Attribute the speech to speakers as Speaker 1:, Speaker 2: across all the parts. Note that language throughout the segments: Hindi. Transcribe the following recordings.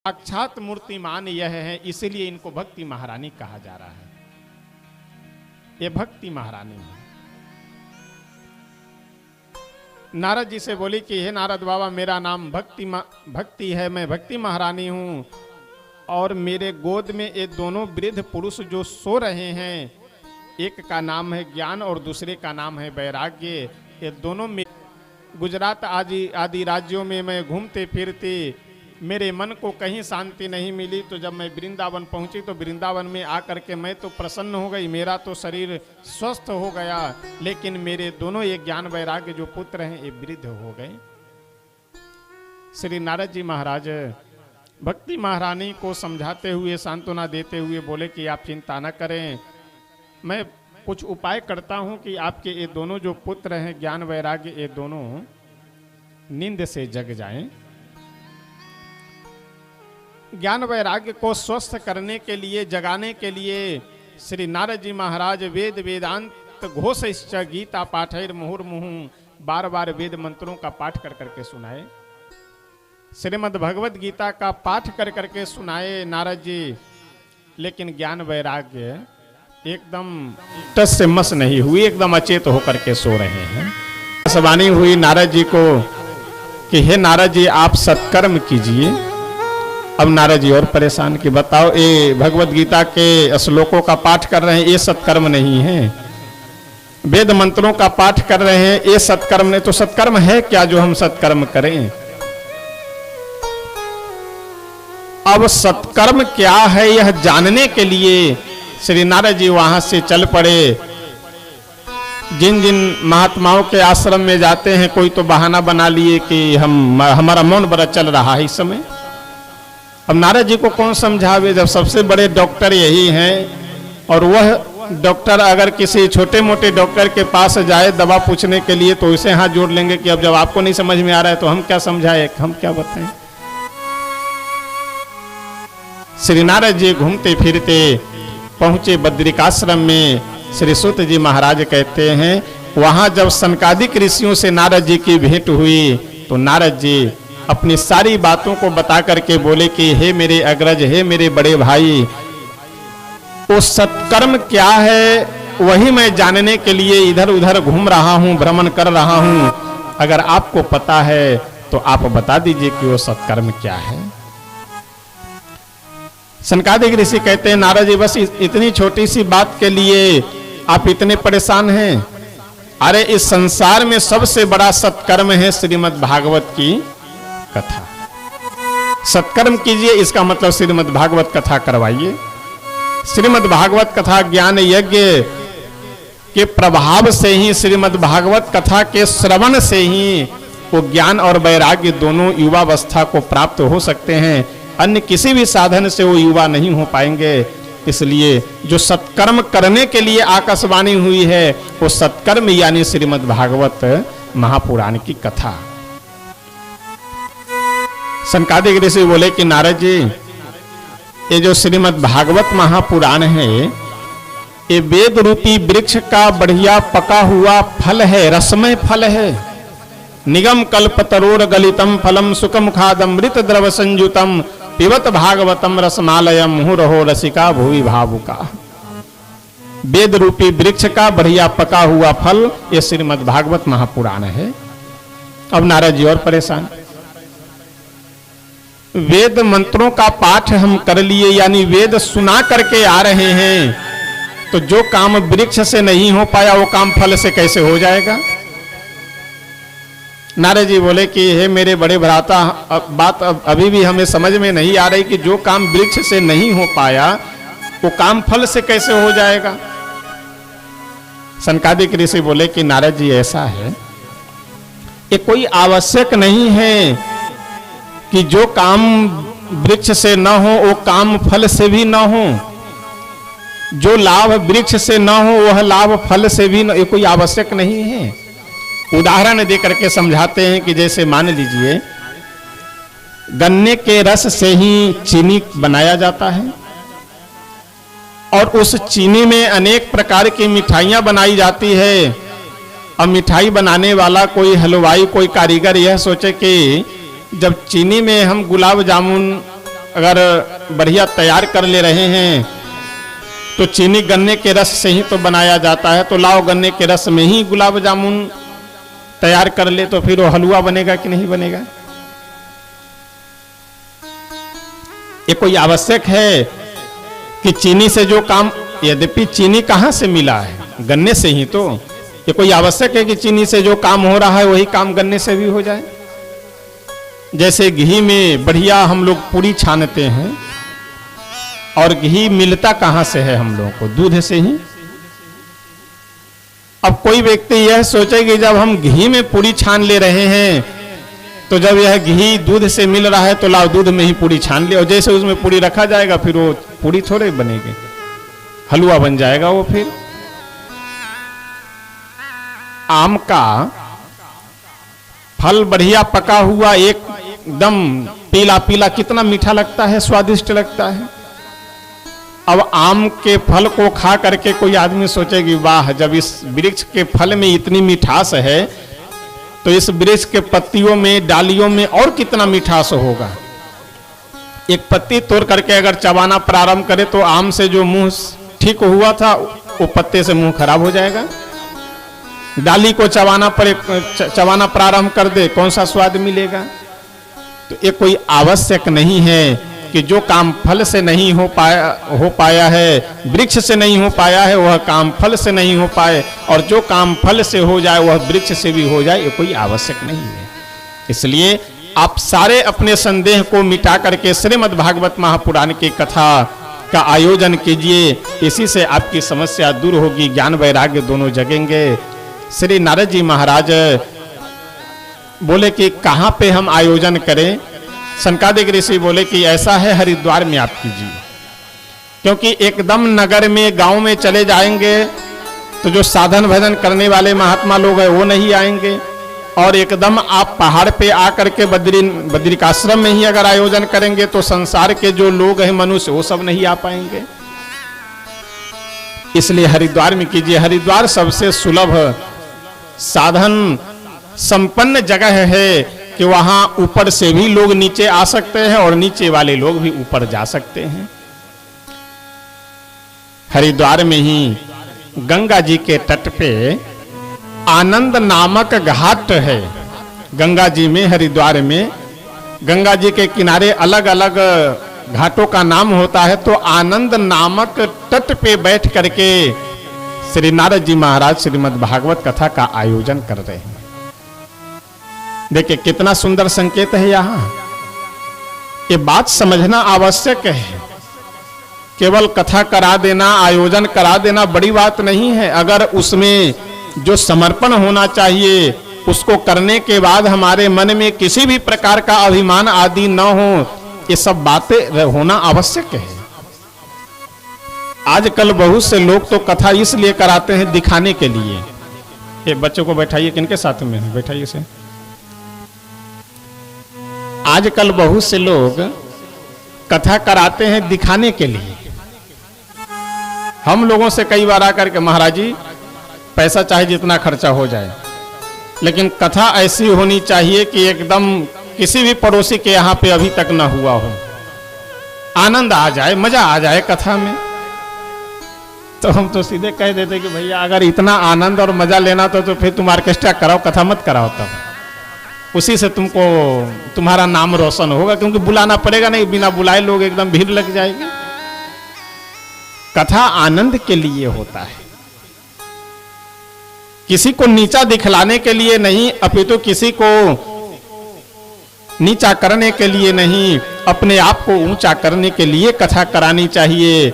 Speaker 1: साक्षात मूर्तिमान यह है, इसलिए इनको भक्ति महारानी कहा जा रहा है। ये भक्ति महारानी है। नारद जी से बोली कि हे नारद बाबा, मेरा नाम भक्ति है, मैं भक्ति महारानी हूं और मेरे गोद में ये दोनों वृद्ध पुरुष जो सो रहे हैं, एक का नाम है ज्ञान और दूसरे का नाम है वैराग्य। ये दोनों में गुजरात आदि राज्यों में मैं घूमते फिरते मेरे मन को कहीं शांति नहीं मिली, तो जब मैं वृंदावन पहुंची तो वृंदावन में आकर के मैं तो प्रसन्न हो गई, मेरा तो शरीर स्वस्थ हो गया, लेकिन मेरे दोनों ये ज्ञान वैराग्य जो पुत्र हैं ये वृद्ध हो गए। श्री नारद जी महाराज भक्ति महारानी को समझाते हुए, सांत्वना देते हुए बोले कि आप चिंता न करें, मैं कुछ उपाय करता हूं कि आपके ये दोनों जो पुत्र हैं ज्ञान वैराग्य, ये दोनों नींद से जग जाएं। ज्ञान वैराग्य को स्वस्थ करने के लिए, जगाने के लिए श्री नारद जी महाराज वेद वेदांत घोष गीता पाठैर मुहुर्मुहु बार बार वेद मंत्रों का पाठ कर करके सुनाए, श्रीमद् भगवत गीता का पाठ कर करके सुनाए नारद जी। लेकिन ज्ञान वैराग्य एकदम टस से मस नहीं हुई, एकदम अचेत होकर के सो रहे हैं। सवानी हुई नारद जी को कि हे नारद जी, आप सत्कर्म कीजिए। अब नारद जी और परेशान कि बताओ, ये भगवत गीता के श्लोकों का पाठ कर रहे हैं, ये सत्कर्म नहीं है। वेद मंत्रों का पाठ कर रहे हैं, ये सत्कर्म नहीं। तो सत्कर्म है क्या जो हम सत्कर्म करें? अब सत्कर्म क्या है यह जानने के लिए श्री नारद जी वहां से चल पड़े। जिन जिन महात्माओं के आश्रम में जाते हैं, कोई तो बहाना बना लिए कि हमारा मौन व्रत चल रहा है इस समय। अब नारद जी को कौन समझावे, जब सबसे बड़े डॉक्टर यही हैं, और वह डॉक्टर अगर किसी छोटे मोटे डॉक्टर के पास जाए दवा पूछने के लिए तो उसे हाथ जोड़ लेंगे कि अब जब आपको नहीं समझ में आ रहा है तो हम क्या समझाए, हम क्या बताएं। श्री नारद जी घूमते फिरते पहुंचे बद्रिकाश्रम में। श्री सूत जी महाराज कहते हैं, वहां जब सनकादिक ऋषियों से नारद जी की भेंट हुई तो नारद जी अपनी सारी बातों को बता करके बोले कि हे मेरे अग्रज, हे मेरे बड़े भाई, वो सत्कर्म क्या है वही मैं जानने के लिए इधर उधर घूम रहा हूं, भ्रमण कर रहा हूं। अगर आपको पता है तो आप बता दीजिए कि वो सत्कर्म क्या है। सनकादिक ऋषि कहते हैं, नारद जी बस इतनी छोटी सी बात के लिए आप इतने परेशान हैं? अरे इस संसार में सबसे बड़ा सत्कर्म है श्रीमद् भागवत की कथा। सत्कर्म कीजिए, इसका मतलब श्रीमद् भागवत कथा करवाइए। श्रीमद् भागवत कथा ज्ञान यज्ञ के प्रभाव से ही, श्रीमद् भागवत कथा के श्रवण से ही वो ज्ञान और वैराग्य दोनों युवावस्था को प्राप्त हो सकते हैं। अन्य किसी भी साधन से वो युवा नहीं हो पाएंगे। इसलिए जो सत्कर्म करने के लिए आकाशवाणी हुई है वो सत्कर्म यानी श्रीमद् भागवत महापुराण की कथा। सनकादिक ऋषि बोले कि नारद जी, ये जो श्रीमद् भागवत महापुराण है ये वेद रूपी वृक्ष का बढ़िया पका हुआ फल है, रसमय फल है। निगम कल्पतरोर गलितम फलम सुखम खादमृत द्रव संयुतम पिबत भागवतम रसमालयम मुहुरहो रसिका भुवि भावुका। वेद रूपी वृक्ष का बढ़िया पका हुआ फल ये श्रीमद् भागवत महापुराण है। अब नारद जी और परेशान। वेद मंत्रों का पाठ हम कर लिए, यानी वेद सुना करके आ रहे हैं, तो जो काम वृक्ष से नहीं हो पाया वो काम फल से कैसे हो जाएगा? नारद जी बोले कि हे मेरे बड़े भ्राता, बात अभी भी हमें समझ में नहीं आ रही कि जो काम वृक्ष से नहीं हो पाया वो काम फल से कैसे हो जाएगा? सनकादिक ऋषि बोले कि नारद जी ऐसा है, ये कोई आवश्यक नहीं है कि जो काम वृक्ष से न हो वो काम फल से भी न हो। जो लाभ वृक्ष से न हो वह लाभ फल से भी न, ये कोई आवश्यक नहीं है। उदाहरण दे करके समझाते हैं कि जैसे मान लीजिए गन्ने के रस से ही चीनी बनाया जाता है और उस चीनी में अनेक प्रकार की मिठाइयां बनाई जाती है। अब मिठाई बनाने वाला कोई हलवाई, कोई कारीगर यह सोचे कि जब चीनी में हम गुलाब जामुन अगर बढ़िया तैयार कर ले रहे हैं तो चीनी गन्ने के रस से ही तो बनाया जाता है, तो लाओ गन्ने के रस में ही गुलाब जामुन तैयार कर ले, तो फिर वो हलवा बनेगा कि नहीं बनेगा। ये कोई आवश्यक है कि चीनी से जो काम, यद्यपि चीनी कहां से मिला है, गन्ने से ही तो। ये कोई आवश्यक है कि चीनी से जो काम हो रहा है वही काम गन्ने से भी हो जाए। जैसे घी में बढ़िया हम लोग पूरी छानते हैं, और घी मिलता कहां से है हम लोगों को, दूध से ही। अब कोई व्यक्ति यह सोचे कि जब हम घी में पूरी छान ले रहे हैं, तो जब यह घी दूध से मिल रहा है तो लाओ दूध में ही पूरी छान ले, और जैसे उसमें पूरी रखा जाएगा फिर वो पूरी थोड़े बनेगी, हलवा बन जाएगा वो। फिर आम का फल बढ़िया पका हुआ एकदम पीला पीला कितना मीठा लगता है, स्वादिष्ट लगता है। अब आम के फल को खा करके कोई आदमी सोचेगी वाह, जब इस वृक्ष के फल में इतनी मिठास है तो इस वृक्ष के पत्तियों में, डालियों में और कितना मिठास होगा। एक पत्ती तोड़ करके अगर चबाना प्रारंभ करे तो आम से जो मुंह ठीक हुआ था वो पत्ते से मुंह खराब हो जाएगा। डाली को चबाना प्रारंभ कर दे, कौन सा स्वाद मिलेगा। तो ये कोई आवश्यक नहीं है कि जो काम फल से नहीं हो पाया है, वृक्ष से नहीं हो पाया है, वह काम फल से नहीं हो पाए, और जो काम फल से हो जाए वह वृक्ष से भी हो जाए, ये कोई आवश्यक नहीं है। इसलिए आप सारे अपने संदेह को मिटा करके श्रीमद् भागवत महापुराण की कथा का आयोजन कीजिए, इसी से आपकी समस्या दूर होगी, ज्ञान वैराग्य दोनों जगेंगे। श्री नारद जी महाराज बोले कि कहाँ पे हम आयोजन करें। सनकादिक ऋषि बोले कि ऐसा है हरिद्वार में आप कीजिए, क्योंकि एकदम नगर में, गांव में चले जाएंगे तो जो साधन भजन करने वाले महात्मा लोग हैं वो नहीं आएंगे, और एकदम आप पहाड़ पे आकर के बद्रिकाश्रम में ही अगर आयोजन करेंगे तो संसार के जो लोग हैं मनुष्य वो सब नहीं आ पाएंगे। इसलिए हरिद्वार में कीजिए। हरिद्वार सबसे सुलभ साधन संपन्न जगह है कि वहां ऊपर से भी लोग नीचे आ सकते हैं और नीचे वाले लोग भी ऊपर जा सकते हैं। हरिद्वार में ही गंगा जी के तट पे आनंद नामक घाट है। गंगा जी में, हरिद्वार में गंगा जी के किनारे अलग अलग घाटों का नाम होता है। तो आनंद नामक तट पे बैठ करके श्री नारद जी महाराज श्रीमद् भागवत कथा का आयोजन कर रहे हैं। देखिए कितना सुंदर संकेत है यहाँ। ये बात समझना आवश्यक है। केवल कथा करा देना, आयोजन करा देना बड़ी बात नहीं है। अगर उसमें जो समर्पण होना चाहिए उसको करने के बाद हमारे मन में किसी भी प्रकार का अभिमान आदि न हो, ये सब बातें होना आवश्यक है। आजकल बहुत से लोग तो कथा इसलिए कराते हैं दिखाने के लिए। ये बच्चों को बैठाइए, किनके साथ में है, बैठाइए से। आजकल बहुत से लोग कथा कराते हैं दिखाने के लिए। हम लोगों से कई बार आकर के महाराज जी पैसा चाहे जितना खर्चा हो जाए, लेकिन कथा ऐसी होनी चाहिए कि एकदम किसी भी पड़ोसी के यहाँ पे अभी तक ना हुआ हो, आनंद आ जाए, मजा आ जाए कथा में। तो हम तो सीधे कह देते कि भैया अगर इतना आनंद और मजा लेना तो फिर तुम ऑर्केस्ट्रा कराओ, कथा मत कराओ। तब उसी से तुमको तुम्हारा नाम रोशन होगा, क्योंकि बुलाना पड़ेगा नहीं, बिना बुलाए लोग एकदम भीड़ लग जाएगी। कथा आनंद के लिए होता है, किसी को नीचा दिखलाने के लिए नहीं, अपितु किसी को नीचा करने के लिए नहीं, अपने आप को ऊंचा करने के लिए कथा करानी चाहिए,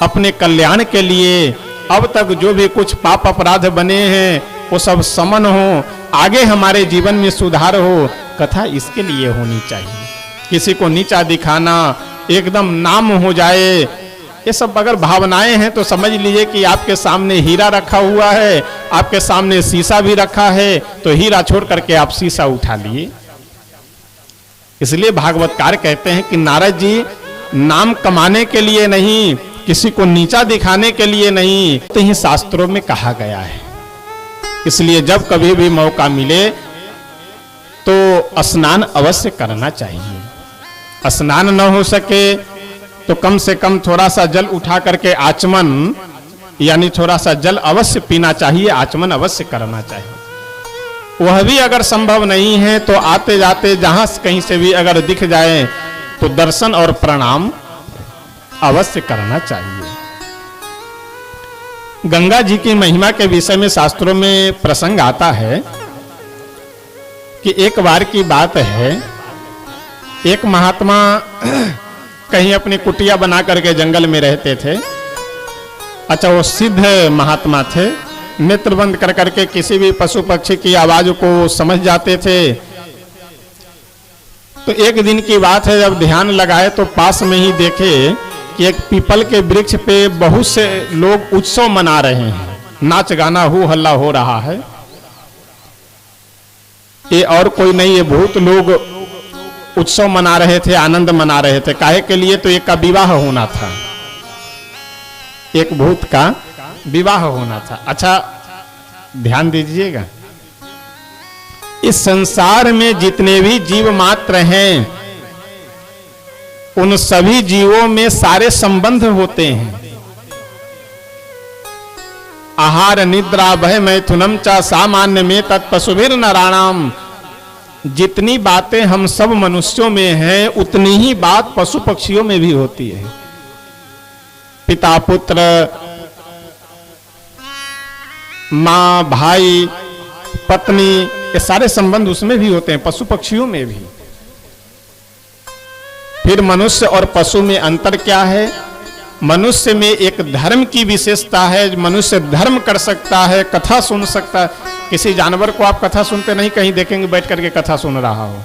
Speaker 1: अपने कल्याण के लिए। अब तक जो भी कुछ पाप अपराध बने हैं वो सब समन हो, आगे हमारे जीवन में सुधार हो, कथा इसके लिए होनी चाहिए। किसी को नीचा दिखाना, एकदम नाम हो जाए, ये सब अगर भावनाएं हैं तो समझ लीजिए कि आपके सामने हीरा रखा हुआ है, आपके सामने शीशा भी रखा है, तो हीरा छोड़ करके आप शीशा उठा लिए। इसलिए भागवतकार कहते हैं कि नारद जी नाम कमाने के लिए नहीं, किसी को नीचा दिखाने के लिए नहीं, तो ही शास्त्रों में कहा गया है। इसलिए जब कभी भी मौका मिले तो स्नान अवश्य करना चाहिए। स्नान न हो सके तो कम से कम थोड़ा सा जल उठा करके आचमन यानी थोड़ा सा जल अवश्य पीना चाहिए, आचमन अवश्य करना चाहिए। वह भी अगर संभव नहीं है तो आते जाते जहां कहीं से भी अगर दिख जाए तो दर्शन और प्रणाम अवश्य करना चाहिए। गंगा जी की महिमा के विषय में शास्त्रों में प्रसंग आता है कि एक बार की बात है, एक महात्मा कहीं अपनी कुटिया बना करके जंगल में रहते थे। अच्छा, वो सिद्ध महात्मा थे, नेत्र बंद कर करके किसी भी पशु पक्षी की आवाज को समझ जाते थे। तो एक दिन की बात है, जब ध्यान लगाए तो पास में ही देखे कि एक पीपल के वृक्ष पे बहुत से लोग उत्सव मना रहे हैं, नाच गाना हो हल्ला हो रहा है। ये और कोई नहीं, ये बहुत लोग उत्सव मना रहे थे, आनंद मना रहे थे। काहे के लिए? तो एक का विवाह होना था, एक भूत का विवाह होना था। अच्छा ध्यान दीजिएगा, इस संसार में जितने भी जीव मात्र हैं उन सभी जीवों में सारे संबंध होते हैं। आहार निद्रा भय मैथुनम च सामान्य में तत्पशुभिर नराणाम। जितनी बातें हम सब मनुष्यों में हैं उतनी ही बात पशु पक्षियों में भी होती है। पिता पुत्र, माँ भाई पत्नी, ये सारे संबंध उसमें भी होते हैं, पशु पक्षियों में भी। फिर मनुष्य और पशु में अंतर क्या है? मनुष्य में एक धर्म की विशेषता है, मनुष्य धर्म कर सकता है, कथा सुन सकता है। किसी जानवर को आप कथा सुनते नहीं कहीं देखेंगे बैठ करके कथा सुन रहा हो।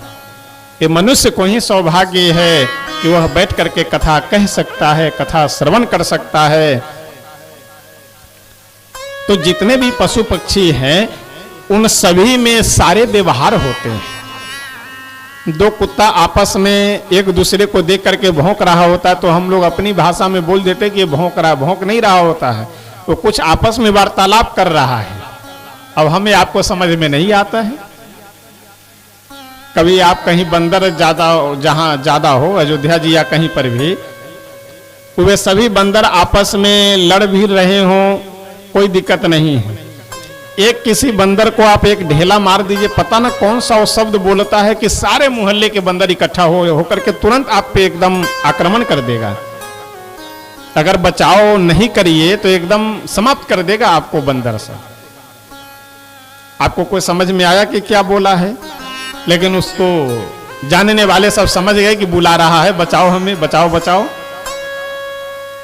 Speaker 1: ये मनुष्य को ही सौभाग्य है कि वह बैठ करके कथा कह सकता है, कथा श्रवण कर सकता है। तो जितने भी पशु पक्षी हैं उन सभी में सारे व्यवहार होते हैं। दो कुत्ता आपस में एक दूसरे को देख करके भौंक रहा होता है तो हम लोग अपनी भाषा में बोल देते कि ये भौंक रहा है, भौंक नहीं रहा होता है, वो कुछ आपस में वार्तालाप कर रहा है। अब हमें आपको समझ में नहीं आता है। कभी आप कहीं बंदर ज्यादा जहां ज्यादा हो, अयोध्या जी या कहीं पर भी, वे सभी बंदर आपस में लड़ भी रहे हों, कोई दिक्कत नहीं है। एक किसी बंदर को आप एक ढेला मार दीजिए, पता ना कौन सा वो शब्द बोलता है कि सारे मोहल्ले के बंदर इकट्ठा होकर के तुरंत आप पे एकदम आक्रमण कर देगा। अगर बचाव नहीं करिए तो एकदम समाप्त कर देगा आपको बंदर से। आपको कोई समझ में आया कि क्या बोला है? लेकिन उसको जानने वाले सब समझ गए कि बुला रहा है, बचाओ हमें, बचाओ बचाओ।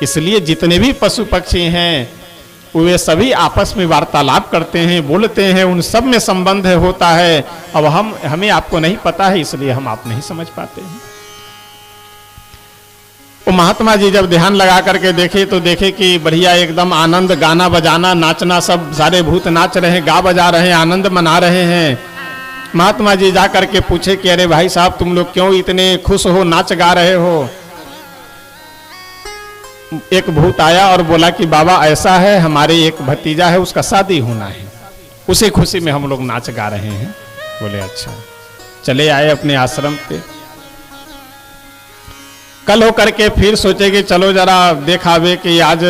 Speaker 1: इसलिए जितने भी पशु पक्षी हैं वे सभी आपस में वार्तालाप करते हैं, बोलते हैं, उन सब में संबंध होता है। अब हमें आपको नहीं पता है, इसलिए हम आप नहीं समझ पाते हैं। वो महात्मा जी जब ध्यान लगा करके देखे तो देखे कि बढ़िया एकदम आनंद, गाना बजाना, नाचना, सब सारे भूत नाच रहे हैं, गा बजा रहे हैं, आनंद मना रहे हैं। महात्मा जी जा करके पूछे कि अरे भाई साहब तुम लोग क्यों इतने खुश हो, नाच गा रहे हो? एक भूत आया और बोला कि बाबा ऐसा है, हमारे एक भतीजा है, उसका शादी होना है, उसी खुशी में हम लोग नाच गा रहे हैं। बोले अच्छा। चले आए अपने आश्रम पे। कल होकर के फिर सोचे कि चलो जरा देखावे कि आज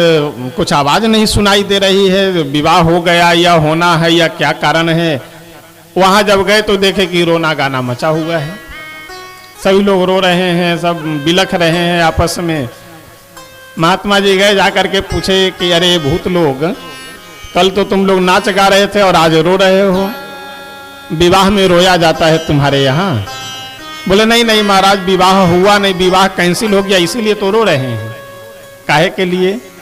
Speaker 1: कुछ आवाज नहीं सुनाई दे रही है, विवाह हो गया या होना है या क्या कारण है। वहां जब गए तो देखे कि रोना गाना मचा हुआ है, सभी लोग रो रहे हैं, सब बिलख रहे हैं आपस में। महात्मा जी गए जाकर के पूछे कि अरे भूत लोग, कल तो तुम लोग नाच गा रहे थे और आज रो रहे हो, विवाह में रोया जाता है तुम्हारे यहाँ? बोले नहीं नहीं महाराज, विवाह हुआ नहीं, विवाह कैंसिल हो गया, इसीलिए तो रो रहे हैं। काहे के लिए?